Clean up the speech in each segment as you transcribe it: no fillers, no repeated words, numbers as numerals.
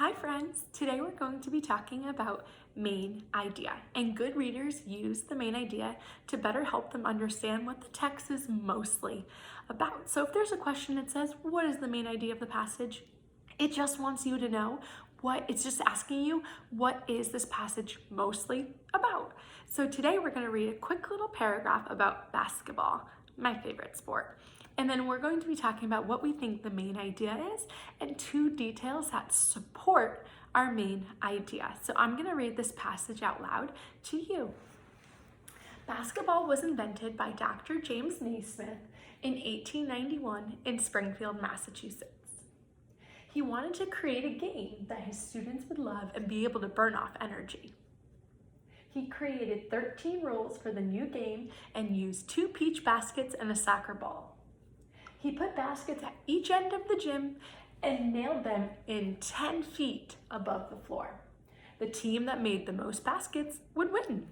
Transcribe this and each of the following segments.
Hi friends, today we're going to be talking about main idea, and good readers use the main idea to better help them understand what the text is mostly about. So if there's a question that says, what is the main idea of the passage? It just wants you to know it's just asking you, what is this passage mostly about? So today we're going to read a quick little paragraph about basketball, my favorite sport. And then we're going to be talking about what we think the main idea is and two details that support our main idea. So I'm going to read this passage out loud to you. Basketball was invented by Dr. James Naismith in 1891 in Springfield, Massachusetts. He wanted to create a game that his students would love and be able to burn off energy. He created 13 rules for the new game and used 2 peach baskets and a soccer ball. He put baskets at each end of the gym and nailed them in 10 feet above the floor. The team that made the most baskets would win.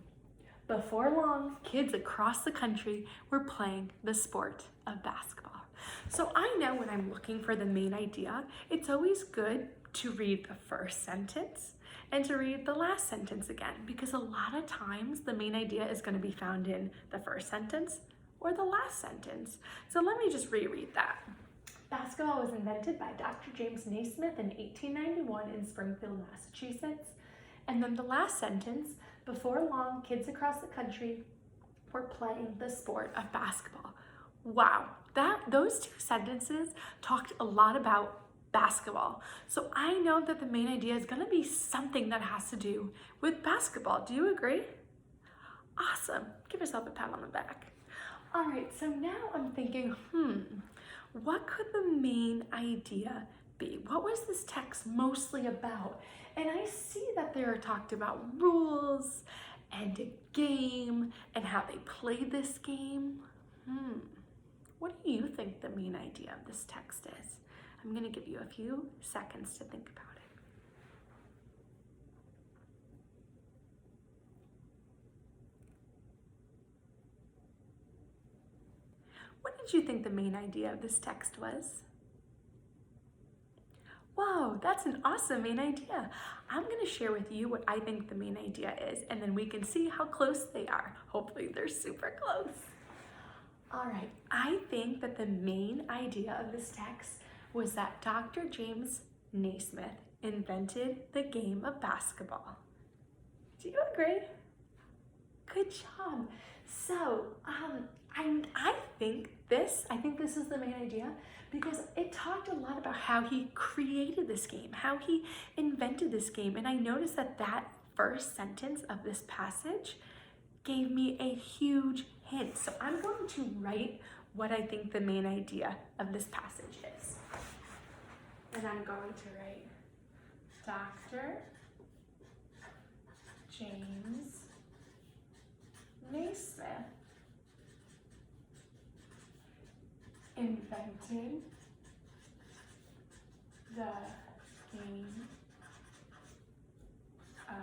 Before long, kids across the country were playing the sport of basketball. So I know when I'm looking for the main idea, it's always good to read the first sentence and to read the last sentence again, because a lot of times the main idea is going to be found in the first sentence or the last sentence. So let me just reread that. Basketball was invented by Dr. James Naismith in 1891 in Springfield, Massachusetts. And then the last sentence, before long, kids across the country were playing the sport of basketball. Wow, those 2 sentences talked a lot about basketball. So I know that the main idea is going to be something that has to do with basketball. Do you agree? Awesome. Give yourself a pat on the back. All right, so now I'm thinking, what could the main idea be? What was this text mostly about? And I see that there are talked about rules and a game and how they played this game. What do you think the main idea of this text is? I'm going to give you a few seconds to think about it. What did you think the main idea of this text was? Whoa, that's an awesome main idea. I'm going to share with you what I think the main idea is, and then we can see how close they are. Hopefully they're super close. All right, I think that the main idea of this text was that Dr. James Naismith invented the game of basketball. Do you agree? Good job. So, I think this is the main idea because it talked a lot about how he created this game, how he invented this game. And I noticed that first sentence of this passage gave me a huge hint. So I'm going to write what I think the main idea of this passage is. And I'm going to write Dr. James Naismith invented the game of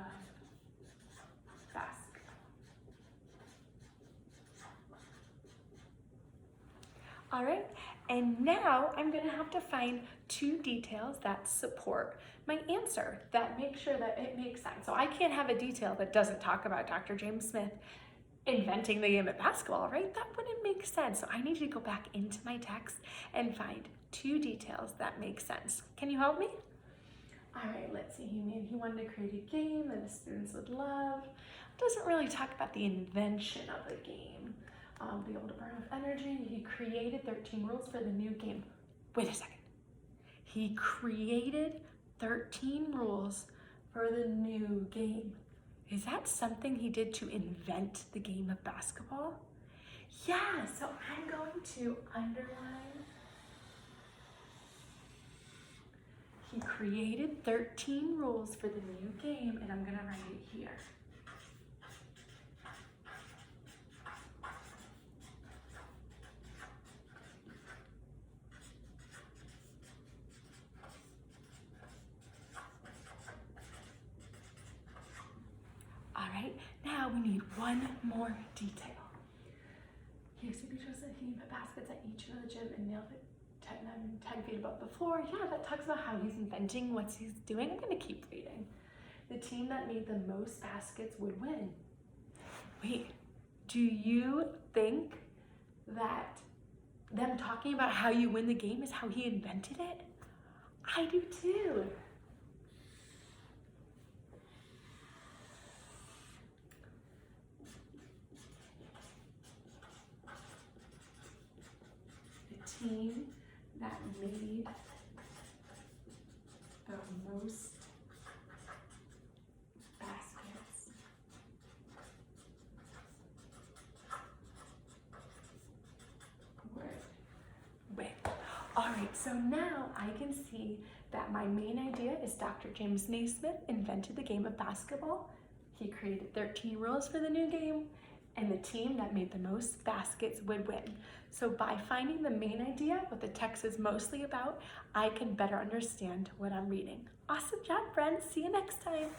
basketball. All right, and now I'm going to have to find 2 details that support my answer, that make sure that it makes sense. So I can't have a detail that doesn't talk about Dr. James Smith inventing the game of basketball, right? That wouldn't make sense. So I need to go back into my text and find 2 details that make sense. Can you help me? All right, let's see. He wanted to create a game that the students would love. It doesn't really talk about the invention of the game. Be able to burn off energy. He created 13 rules for the new game. Wait a second. He created 13 rules for the new game. Is that something he did to invent the game of basketball? Yeah, so I'm going to underline. He created 13 rules for the new game, and I'm going to write it here. All right, now we need one more detail. He used to be just that he put baskets at each end of the gym and nailed it 10 feet above the floor. Yeah, that talks about how he's inventing what he's doing. I'm gonna keep reading. The team that made the most baskets would win. Wait, do you think that them talking about how you win the game is how he invented it? I do too. The team that made the most baskets would win. All right, so now I can see that my main idea is Dr. James Naismith invented the game of basketball. He created 13 rules for the new game, and the team that made the most baskets would win. So by finding the main idea, what the text is mostly about, I can better understand what I'm reading. Awesome job, friends. See you next time.